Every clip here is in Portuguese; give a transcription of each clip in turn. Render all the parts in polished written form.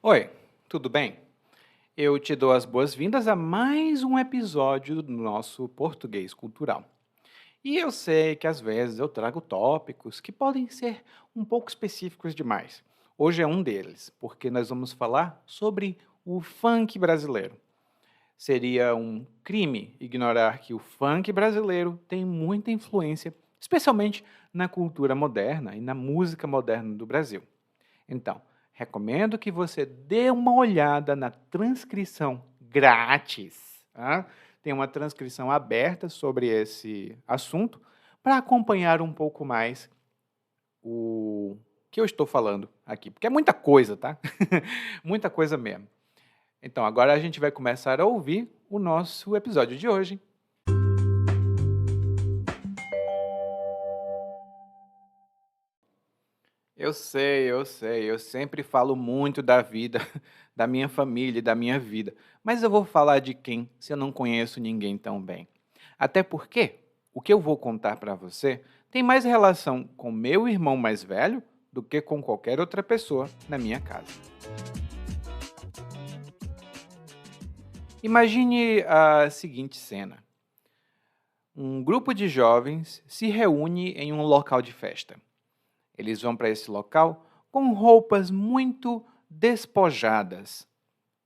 Oi, tudo bem? Eu te dou as boas-vindas a mais um episódio do nosso Português Cultural. E eu sei que às vezes eu trago tópicos que podem ser um pouco específicos demais. Hoje é um deles, porque nós vamos falar sobre o funk brasileiro. Seria um crime ignorar que o funk brasileiro tem muita influência, especialmente na cultura moderna e na música moderna do Brasil. Então, recomendo que você dê uma olhada na transcrição grátis. Tá? Tem uma transcrição aberta sobre esse assunto para acompanhar um pouco mais o que eu estou falando aqui, porque é muita coisa, tá? Muita coisa mesmo. Então, agora a gente vai começar a ouvir o nosso episódio de hoje. Eu sempre falo muito da vida, da minha família e da minha vida, mas eu vou falar de quem se eu não conheço ninguém tão bem? Até porque o que eu vou contar para você tem mais relação com meu irmão mais velho do que com qualquer outra pessoa na minha casa. Imagine a seguinte cena: um grupo de jovens se reúne em um local de festa. Eles vão para esse local com roupas muito despojadas,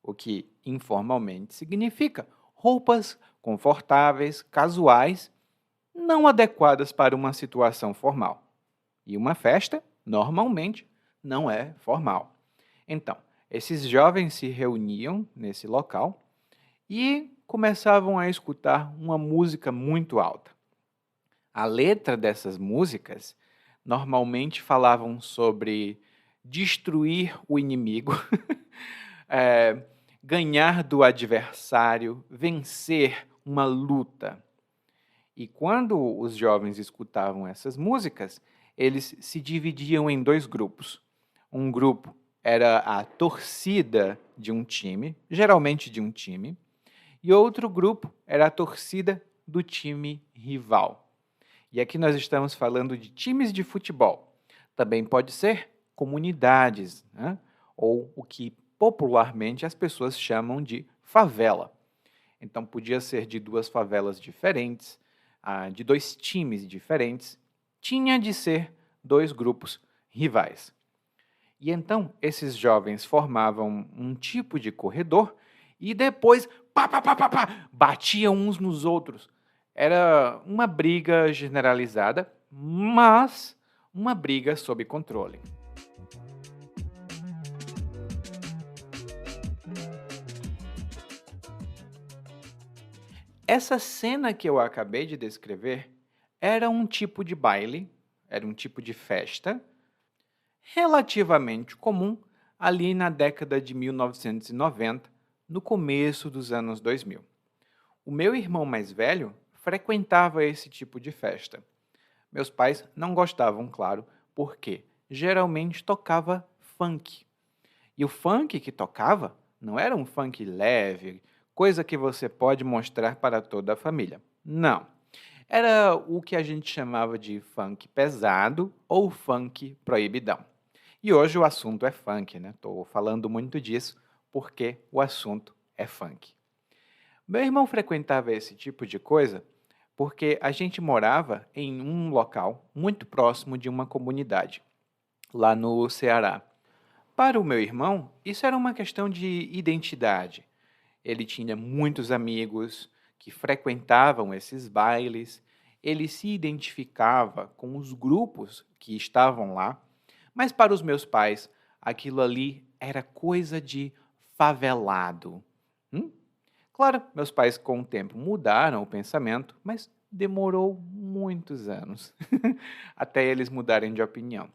o que informalmente significa roupas confortáveis, casuais, não adequadas para uma situação formal. E uma festa, normalmente, não é formal. Então, esses jovens se reuniam nesse local e começavam a escutar uma música muito alta. A letra dessas músicas normalmente falavam sobre destruir o inimigo, eh, ganhar do adversário, vencer uma luta. E quando os jovens escutavam essas músicas, eles se dividiam em dois grupos. Um grupo era a torcida de um time, geralmente de um time, e outro grupo era a torcida do time rival. E aqui nós estamos falando de times de futebol. Também pode ser comunidades, né? Ou o que popularmente as pessoas chamam de favela. Então podia ser de duas favelas diferentes, de dois times diferentes. Tinha de ser dois grupos rivais. E então esses jovens formavam um tipo de corredor e depois batiam uns nos outros. Era uma briga generalizada, mas uma briga sob controle. Essa cena que eu acabei de descrever era um tipo de baile, era um tipo de festa relativamente comum ali na década de 1990, no começo dos anos 2000. O meu irmão mais velho frequentava esse tipo de festa. Meus pais não gostavam, claro, porque geralmente tocava funk. E o funk que tocava não era um funk leve, coisa que você pode mostrar para toda a família. Não. Era o que a gente chamava de funk pesado ou funk proibidão. E hoje o assunto é funk, né? Estou falando muito disso porque o assunto é funk. Meu irmão frequentava esse tipo de coisa porque a gente morava em um local muito próximo de uma comunidade, lá no Ceará. Para o meu irmão, isso era uma questão de identidade. Ele tinha muitos amigos que frequentavam esses bailes, ele se identificava com os grupos que estavam lá, mas para os meus pais, aquilo ali era coisa de favelado. Hum? Claro, meus pais com o tempo mudaram o pensamento, mas demorou muitos anos até eles mudarem de opinião.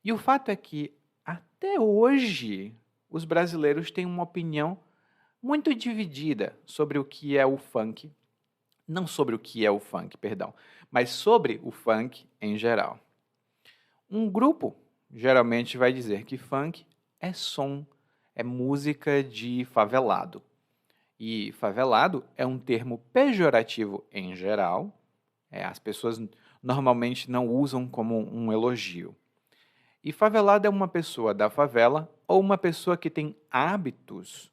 E o fato é que, até hoje, os brasileiros têm uma opinião muito dividida sobre o que é o funk, não sobre o que é o funk, perdão, mas sobre o funk em geral. Um grupo geralmente vai dizer que funk é som, é música de favelado. E favelado é um termo pejorativo em geral, as pessoas normalmente não usam como um elogio. E favelado é uma pessoa da favela ou uma pessoa que tem hábitos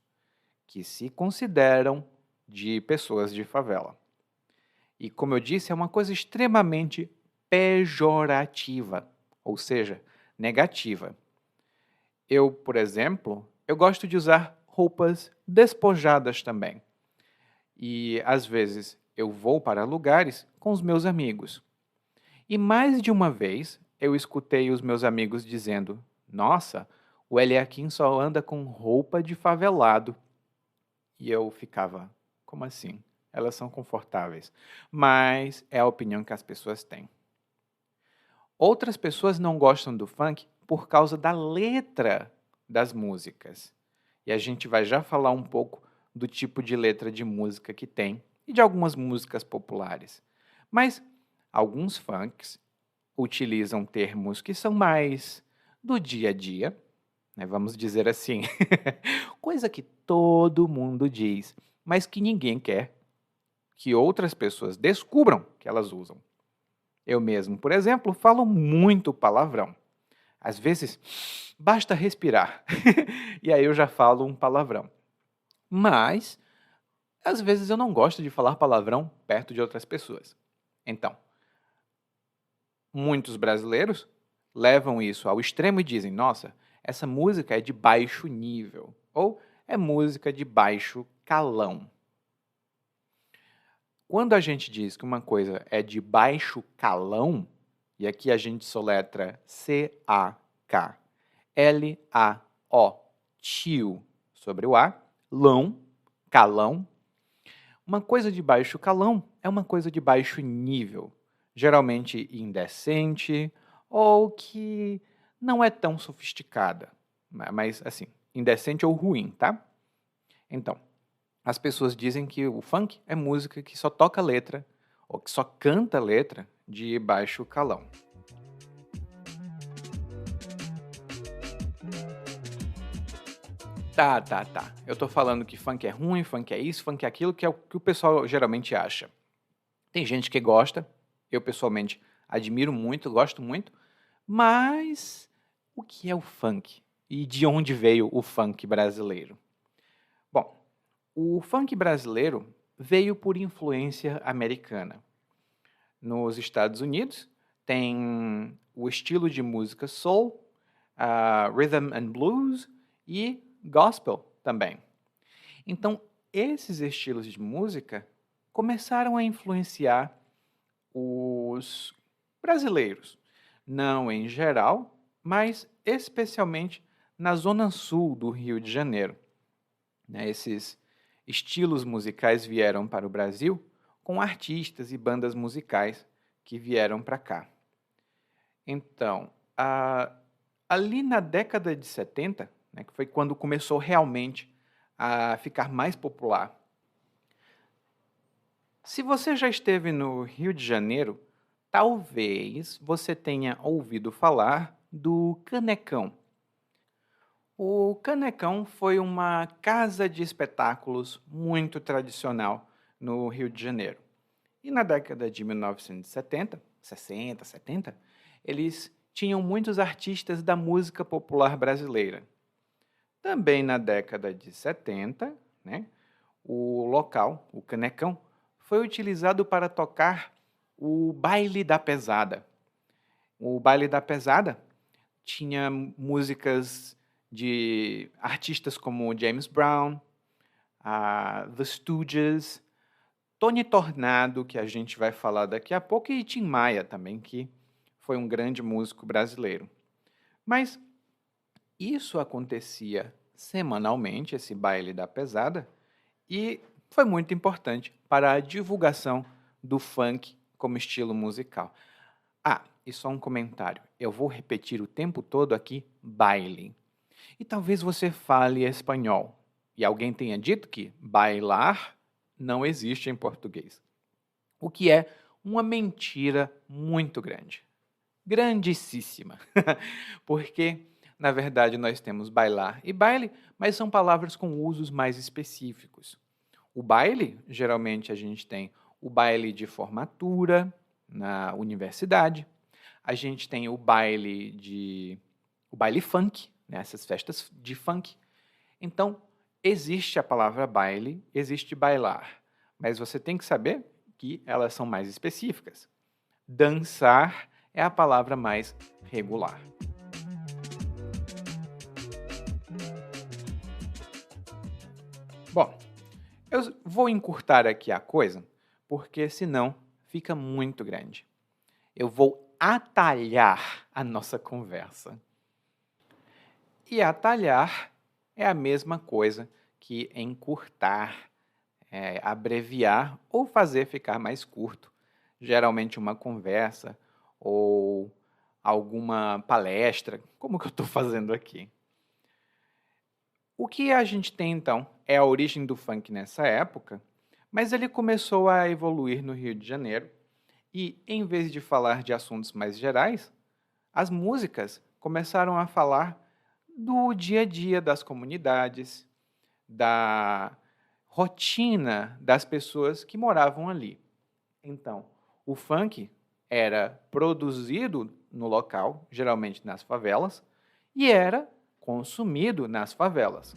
que se consideram de pessoas de favela. E, como eu disse, é uma coisa extremamente pejorativa, ou seja, negativa. Eu, por exemplo, eu gosto de usar roupas despojadas também. E, às vezes, eu vou para lugares com os meus amigos. E mais de uma vez eu escutei os meus amigos dizendo: Nossa, o Eliakim só anda com roupa de favelado. E eu ficava: Como assim? Elas são confortáveis. Mas é a opinião que as pessoas têm. Outras pessoas não gostam do funk por causa da letra das músicas. E a gente vai já falar um pouco do tipo de letra de música que tem e de algumas músicas populares. Mas alguns funks utilizam termos que são mais do dia a dia, né, vamos dizer assim, coisa que todo mundo diz, mas que ninguém quer que outras pessoas descubram que elas usam. Eu mesmo, por exemplo, falo muito palavrão. Às vezes, basta respirar e aí eu já falo um palavrão. Mas, às vezes eu não gosto de falar palavrão perto de outras pessoas. Então, muitos brasileiros levam isso ao extremo e dizem: Nossa, essa música é de baixo nível, ou é música de baixo calão. Quando a gente diz que uma coisa é de baixo calão, e aqui a gente soletra C-A-K-L-A-O, tio sobre o A, lão, calão. Uma coisa de baixo calão é uma coisa de baixo nível, geralmente indecente ou que não é tão sofisticada, mas assim, indecente ou ruim, tá? Então, as pessoas dizem que o funk é música que só toca letra ou que só canta letra de baixo calão. Tá. Eu tô falando que funk é ruim, funk é isso, funk é aquilo, que é o que o pessoal geralmente acha. Tem gente que gosta, eu pessoalmente admiro muito, gosto muito, mas o que é o funk? E de onde veio o funk brasileiro? Bom, o funk brasileiro veio por influência americana. Nos Estados Unidos, tem o estilo de música soul, rhythm and blues e gospel também. Então, esses estilos de música começaram a influenciar os brasileiros, não em geral, mas especialmente na zona sul do Rio de Janeiro. Esses estilos musicais vieram para o Brasil com artistas e bandas musicais que vieram para cá. Então, ali na década de 70, né, que foi quando começou realmente a ficar mais popular. Se você já esteve no Rio de Janeiro, talvez você tenha ouvido falar do Canecão. O Canecão foi uma casa de espetáculos muito tradicional no Rio de Janeiro. E na década de 1970, 60, 70, eles tinham muitos artistas da música popular brasileira. Também na década de 70, né, o local, o Canecão, foi utilizado para tocar o Baile da Pesada. O Baile da Pesada tinha músicas de artistas como James Brown, The Stooges, Tony Tornado, que a gente vai falar daqui a pouco, e Tim Maia também, que foi um grande músico brasileiro. Mas isso acontecia semanalmente, esse baile da pesada, e foi muito importante para a divulgação do funk como estilo musical. E só um comentário. Eu vou repetir o tempo todo aqui, baile. E talvez você fale espanhol e alguém tenha dito que bailar não existe em português. O que é uma mentira muito grande. Grandíssima. Porque, na verdade, nós temos bailar e baile, mas são palavras com usos mais específicos. O baile, geralmente a gente tem o baile de formatura na universidade, a gente tem o baile funk, nessas festas de funk. Então, existe a palavra baile, existe bailar, mas você tem que saber que elas são mais específicas. Dançar é a palavra mais regular. Bom, eu vou encurtar aqui a coisa, porque senão fica muito grande. Eu vou atalhar a nossa conversa. E atalhar é a mesma coisa que encurtar, abreviar ou fazer ficar mais curto. Geralmente uma conversa ou alguma palestra, como que eu estou fazendo aqui. O que a gente tem, então, é a origem do funk nessa época, mas ele começou a evoluir no Rio de Janeiro e, em vez de falar de assuntos mais gerais, as músicas começaram a falar do dia a dia das comunidades, da rotina das pessoas que moravam ali. Então, o funk era produzido no local, geralmente nas favelas, e era consumido nas favelas.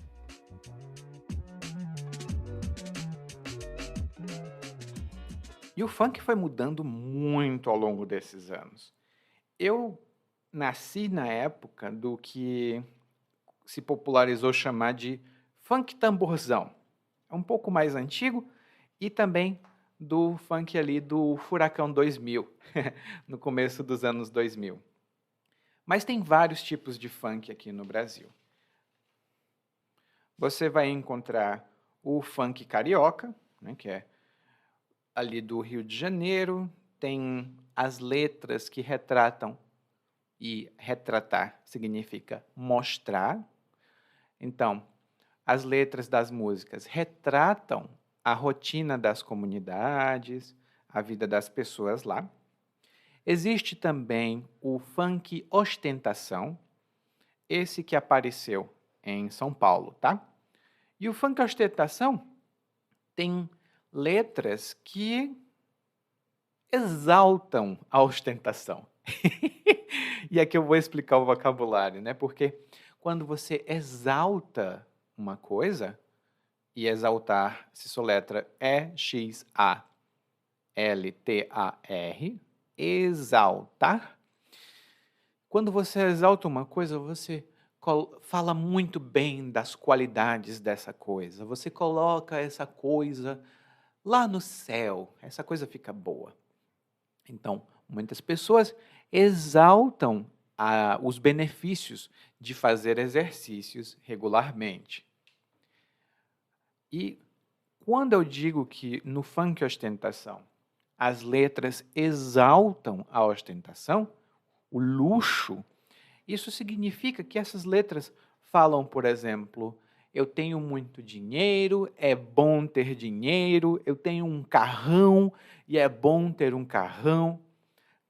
E o funk foi mudando muito ao longo desses anos. Eu nasci na época do que se popularizou chamar de funk tamborzão. É um pouco mais antigo e também do funk ali do Furacão 2000, no começo dos anos 2000. Mas tem vários tipos de funk aqui no Brasil. Você vai encontrar o funk carioca, né, que é ali do Rio de Janeiro, tem as letras que retratam, e retratar significa mostrar. Então, as letras das músicas retratam a rotina das comunidades, a vida das pessoas lá. Existe também o funk ostentação, esse que apareceu em São Paulo, tá? E o funk ostentação tem letras que exaltam a ostentação. E aqui eu vou explicar o vocabulário, né? Porque quando você exalta uma coisa, e exaltar se soletra E-X-A-L-T-A-R, exaltar. Quando você exalta uma coisa, você fala muito bem das qualidades dessa coisa. Você coloca essa coisa lá no céu, essa coisa fica boa. Então, muitas pessoas exaltam os benefícios de fazer exercícios regularmente. E quando eu digo que no funk ostentação as letras exaltam a ostentação, o luxo, isso significa que essas letras falam, por exemplo, eu tenho muito dinheiro, é bom ter dinheiro, eu tenho um carrão e é bom ter um carrão.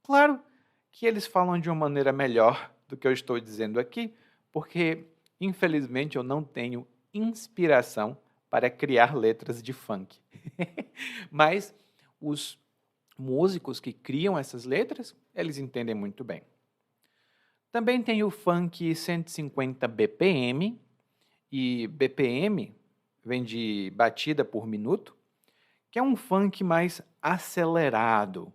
Claro que eles falam de uma maneira melhor do que eu estou dizendo aqui, porque, infelizmente, eu não tenho inspiração para criar letras de funk. Mas os músicos que criam essas letras, eles entendem muito bem. Também tem o funk 150 BPM, e BPM vem de batida por minuto, que é um funk mais acelerado.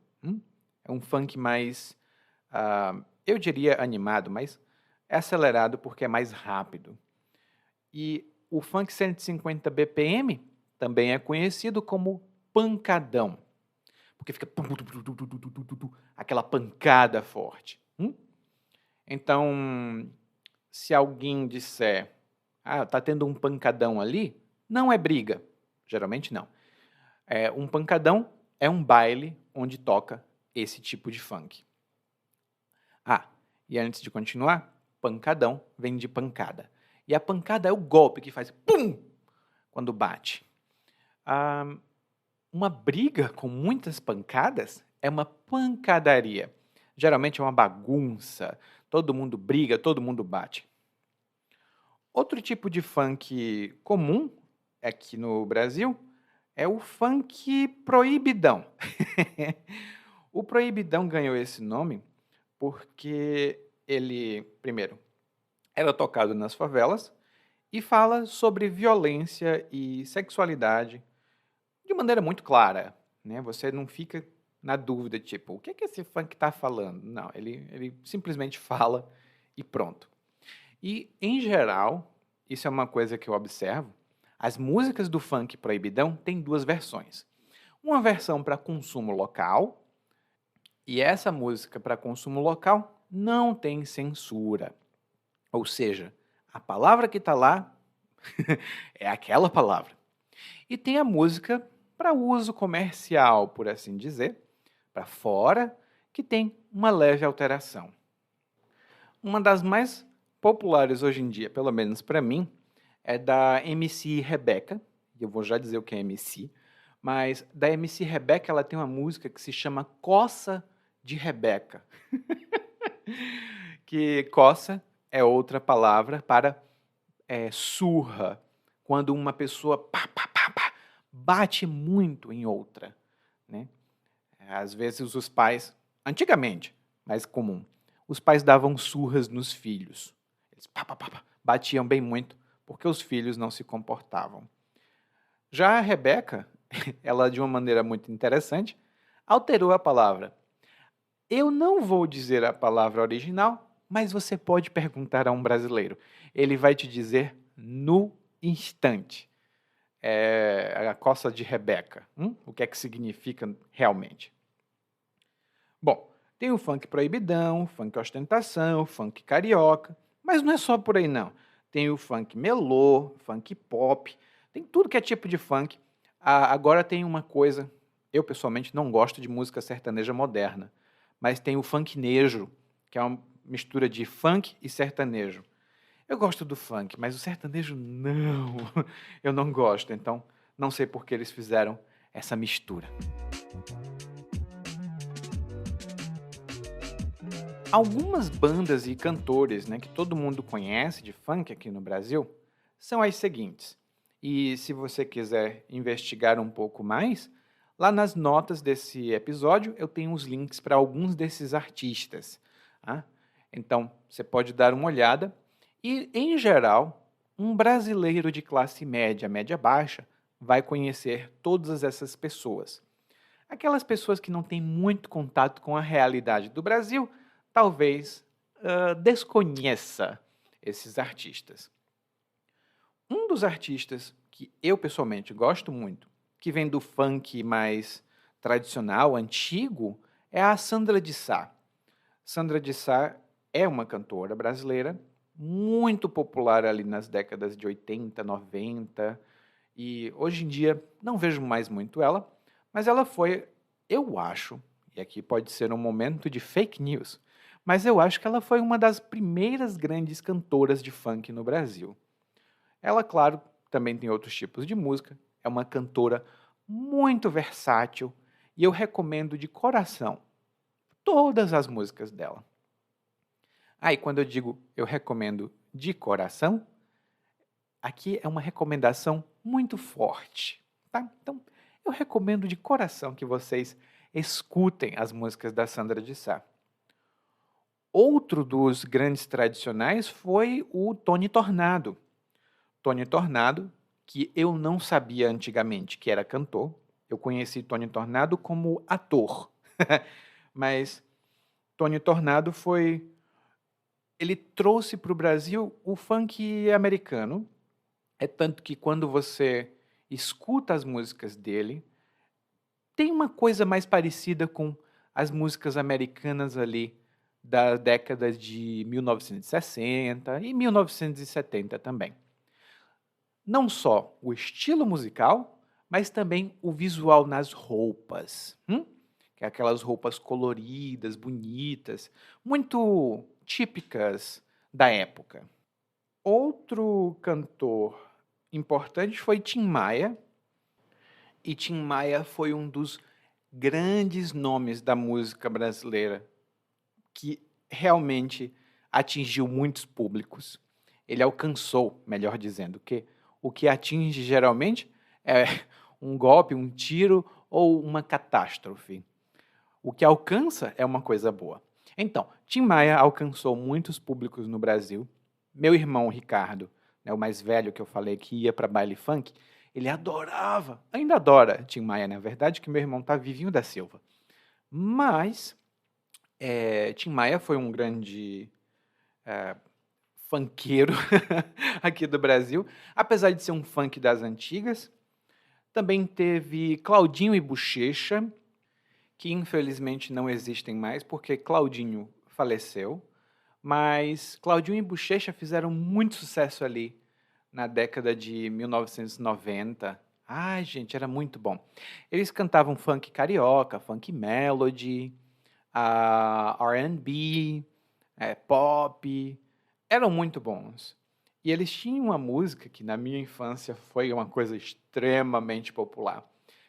É um funk mais, eu diria animado, mas é acelerado porque é mais rápido. E o funk 150 BPM também é conhecido como pancadão, porque fica aquela pancada forte. Então, se alguém disser, tá tendo um pancadão ali, não é briga. Geralmente não. Um pancadão é um baile onde toca esse tipo de funk. E antes de continuar, pancadão vem de pancada. E a pancada é o golpe que faz pum quando bate. Uma briga com muitas pancadas é uma pancadaria. Geralmente é uma bagunça, todo mundo briga, todo mundo bate. Outro tipo de funk comum aqui no Brasil é o funk proibidão. O proibidão ganhou esse nome porque ele, primeiro, Era tocado nas favelas e fala sobre violência e sexualidade de maneira muito clara, né? Você não fica na dúvida, tipo, o que é que esse funk está falando? Não, ele simplesmente fala e pronto. E, em geral, isso é uma coisa que eu observo, as músicas do funk proibidão têm duas versões. Uma versão para consumo local, e essa música para consumo local não tem censura. Ou seja, a palavra que está lá é aquela palavra. E tem a música para uso comercial, por assim dizer, para fora, que tem uma leve alteração. Uma das mais populares hoje em dia, pelo menos para mim, é da MC Rebeca. Eu vou já dizer o que é MC, mas da MC Rebeca ela tem uma música que se chama Coça de Rebeca. Que coça é outra palavra para surra, quando uma pessoa bate muito em outra, né? Às vezes os pais, antigamente, mais comum, os pais davam surras nos filhos. Eles batiam bem muito porque os filhos não se comportavam. Já a Rebeca, ela de uma maneira muito interessante, alterou a palavra. Eu não vou dizer a palavra original, mas você pode perguntar a um brasileiro. Ele vai te dizer no instante. É a coça de Rebeca. O que é que significa realmente? Bom, tem o funk proibidão, funk ostentação, funk carioca, mas não é só por aí não. Tem o funk melô, funk pop, tem tudo que é tipo de funk. Agora tem uma coisa, eu pessoalmente não gosto de música sertaneja moderna, mas tem o funknejo, que é uma mistura de funk e sertanejo. Eu gosto do funk, mas o sertanejo não, eu não gosto, então não sei por que eles fizeram essa mistura. Algumas bandas e cantores, né, que todo mundo conhece de funk aqui no Brasil são as seguintes. E se você quiser investigar um pouco mais, lá nas notas desse episódio eu tenho os links para alguns desses artistas. Tá? Então você pode dar uma olhada e, em geral, um brasileiro de classe média, média baixa, vai conhecer todas essas pessoas. Aquelas pessoas que não têm muito contato com a realidade do Brasil, talvez desconheça esses artistas. Um dos artistas que eu pessoalmente gosto muito, que vem do funk mais tradicional, antigo, é a Sandra de Sá. Sandra de Sá é uma cantora brasileira muito popular ali nas décadas de 80, 90, e hoje em dia não vejo mais muito ela, mas ela foi, eu acho, e aqui pode ser um momento de fake news, mas eu acho que ela foi uma das primeiras grandes cantoras de funk no Brasil. Ela, claro, também tem outros tipos de música, é uma cantora muito versátil e eu recomendo de coração todas as músicas dela. E quando eu digo eu recomendo de coração, aqui é uma recomendação muito forte, tá? Então, eu recomendo de coração que vocês escutem as músicas da Sandra de Sá. Outro dos grandes tradicionais foi o Tony Tornado. Tony Tornado, que eu não sabia antigamente que era cantor, eu conheci Tony Tornado como ator. Mas Tony Tornado ele trouxe para o Brasil o funk americano. É tanto que quando você escuta as músicas dele, tem uma coisa mais parecida com as músicas americanas ali da década de 1960 e 1970 também. Não só o estilo musical, mas também o visual nas roupas. Que é aquelas roupas coloridas, bonitas, muito típicas da época. Outro cantor importante foi Tim Maia, e Tim Maia foi um dos grandes nomes da música brasileira, que realmente atingiu muitos públicos. Ele alcançou, melhor dizendo, que o que atinge geralmente é um golpe, um tiro ou uma catástrofe. O que alcança é uma coisa boa. Então, Tim Maia alcançou muitos públicos no Brasil, Meu irmão Ricardo, né, o mais velho que eu falei que ia para baile funk, ele adorava, ainda adora Tim Maia, na verdade, que meu irmão tá vivinho da Silva. Mas Tim Maia foi um grande funkeiro aqui do Brasil, apesar de ser um funk das antigas. Também teve Claudinho e Buchecha, que infelizmente não existem mais, porque Claudinho faleceu. Mas Claudinho e Buchecha fizeram muito sucesso ali na década de 1990. Ai, gente, era muito bom. Eles cantavam funk carioca, funk melody, R&B, pop. Eram muito bons. E eles tinham uma música que na minha infância foi uma coisa extremamente popular,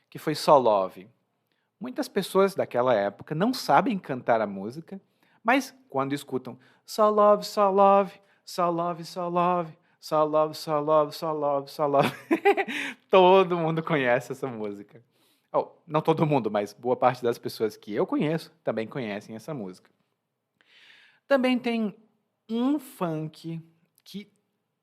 que foi Só Love. Muitas pessoas daquela época não sabem cantar a música, mas quando escutam só love, só love, só love, só love, só love, só love, só love, só love, todo mundo conhece essa música. Oh, não todo mundo, mas boa parte das pessoas que eu conheço também conhecem essa música. Também tem um funk que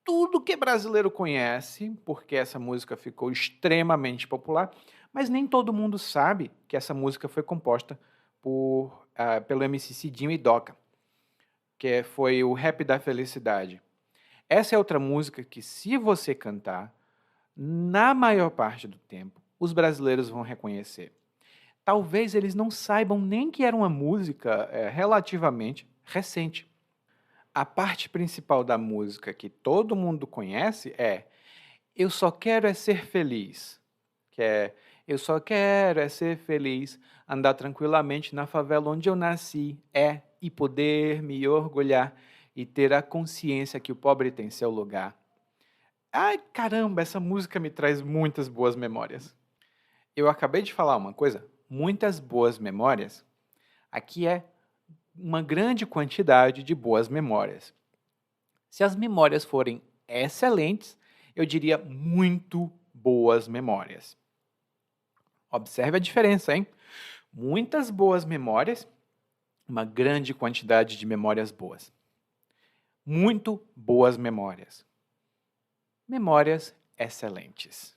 tudo que brasileiro conhece, porque essa música ficou extremamente popular, mas nem todo mundo sabe que essa música foi composta pelo MC Cidinho e Doca, que foi o Rap da Felicidade. Essa é outra música que, se você cantar, na maior parte do tempo, os brasileiros vão reconhecer. Talvez eles não saibam nem que era uma música relativamente recente. A parte principal da música que todo mundo conhece é Eu só quero é ser feliz, que é eu só quero é ser feliz, andar tranquilamente na favela onde eu nasci, e poder me orgulhar e ter a consciência que o pobre tem seu lugar. Ai, caramba, essa música me traz muitas boas memórias. Eu acabei de falar uma coisa, muitas boas memórias. Aqui é uma grande quantidade de boas memórias. Se as memórias forem excelentes, eu diria muito boas memórias. Observe a diferença, hein? Muitas boas memórias, uma grande quantidade de memórias boas. Muito boas memórias. Memórias excelentes.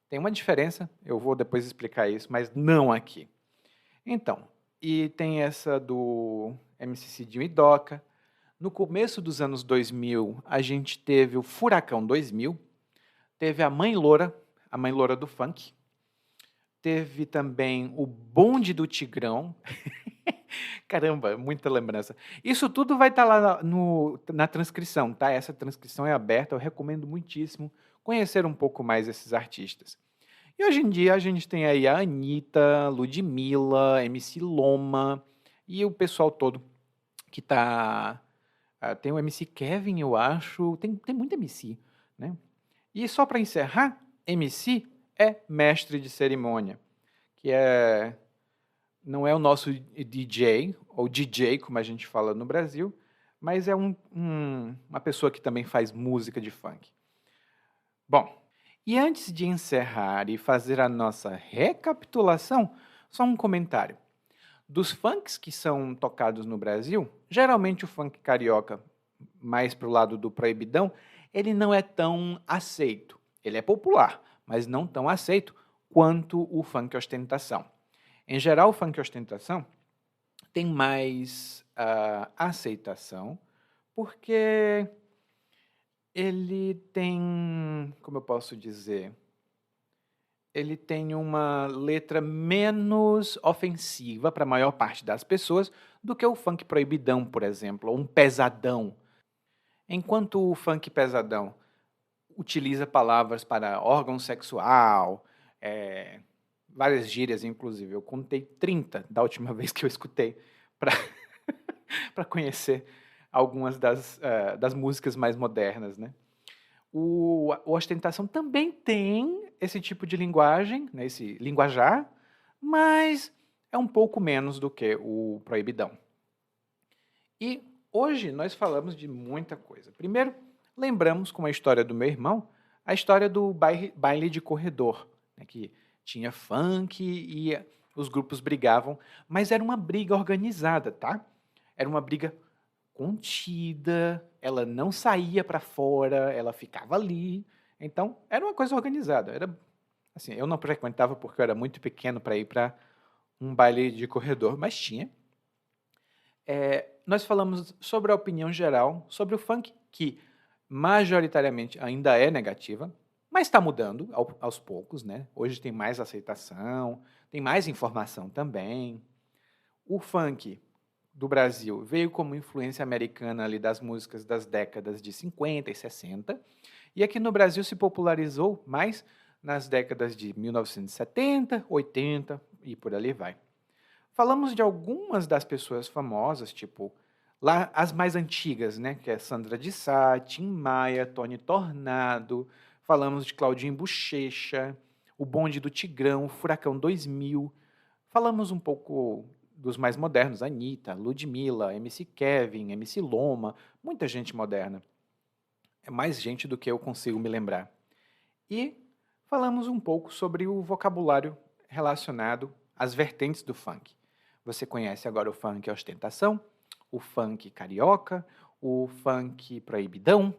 Tem uma diferença, eu vou depois explicar isso, mas não aqui. Então, e tem essa do MC Cidinho e Doca. No começo dos anos 2000, a gente teve o Furacão 2000, teve a Mãe Loura do Funk, teve também o Bonde do Tigrão. Caramba, muita lembrança. Isso tudo vai estar lá na transcrição, tá? Essa transcrição é aberta, eu recomendo muitíssimo conhecer um pouco mais esses artistas. E hoje em dia a gente tem aí a Anitta, Ludmilla, MC Loma e o pessoal todo que tá... tem o MC Kevin, eu acho, tem muito MC, né? E só para encerrar, MC é mestre de cerimônia, que não é o nosso DJ, ou DJ, como a gente fala no Brasil, mas é uma pessoa que também faz música de funk. Bom, e antes de encerrar e fazer a nossa recapitulação, só um comentário. Dos funks que são tocados no Brasil, geralmente o funk carioca, mais pro lado do proibidão, ele não é tão aceito. Ele é popular, mas não tão aceito quanto o funk ostentação. Em geral, o funk ostentação tem mais aceitação, porque ele tem, como eu posso dizer, ele tem uma letra menos ofensiva para a maior parte das pessoas do que o funk proibidão, por exemplo, ou um pesadão. Enquanto o funk pesadão utiliza palavras para órgão sexual, várias gírias, inclusive. Eu contei 30 da última vez que eu escutei para conhecer algumas das músicas mais modernas, né? O ostentação também tem esse tipo de linguagem, né, esse linguajar, mas é um pouco menos do que o proibidão. E hoje nós falamos de muita coisa. Primeiro, lembramos com a história do meu irmão, a história do baile de corredor, né, que tinha funk e os grupos brigavam, mas era uma briga organizada, tá? Era uma briga contida, ela não saía para fora, ela ficava ali. Então, era uma coisa organizada. Era assim, eu não frequentava porque eu era muito pequeno para ir para um baile de corredor, mas tinha. Nós falamos sobre a opinião geral sobre o funk, que majoritariamente ainda é negativa, mas está mudando aos poucos, né? Hoje tem mais aceitação, tem mais informação também. O funk do Brasil veio como influência americana ali das músicas das décadas de 50 e 60, e aqui no Brasil se popularizou mais nas décadas de 1970, 80 e por ali vai. Falamos de algumas das pessoas famosas, tipo lá as mais antigas, né, que é Sandra de Sá, Tim Maia, Tony Tornado. Falamos de Claudinho Buchecha, o Bonde do Tigrão, o Furacão 2000. Falamos um pouco dos mais modernos, Anitta, Ludmilla, MC Kevin, MC Loma, muita gente moderna. É mais gente do que eu consigo me lembrar. E falamos um pouco sobre o vocabulário relacionado às vertentes do funk. Você conhece agora o funk ostentação, o funk carioca, o funk proibidão,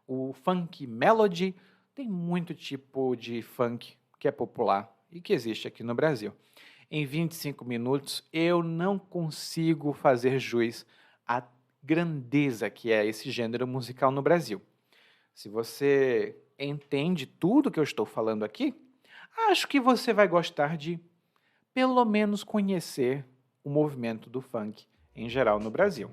o funk melody. Tem muito tipo de funk que é popular e que existe aqui no Brasil. Em 25 minutos, eu não consigo fazer jus à grandeza que é esse gênero musical no Brasil. Se você entende tudo que eu estou falando aqui, acho que você vai gostar de, pelo menos, conhecer o movimento do funk em geral no Brasil.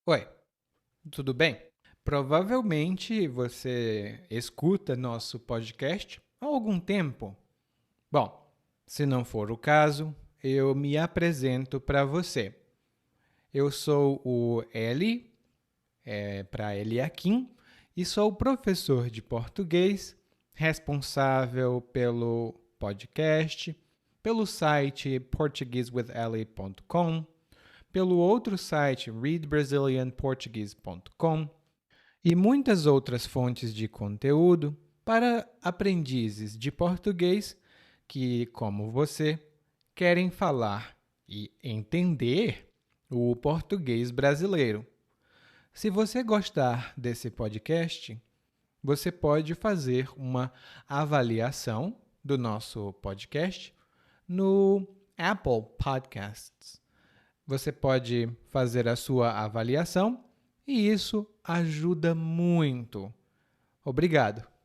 Oi, tudo bem? Provavelmente você escuta nosso podcast há algum tempo. Bom, se não for o caso, eu me apresento para você. Eu sou o Eli, para Eliakim, e sou professor de português, responsável pelo podcast, pelo site portuguesewitheli.com, pelo outro site readbrazilianportuguese.com e muitas outras fontes de conteúdo para aprendizes de português que, como você, querem falar e entender o português brasileiro. Se você gostar desse podcast, você pode fazer uma avaliação do nosso podcast no Apple Podcasts. Você pode fazer a sua avaliação e isso ajuda muito. Obrigado.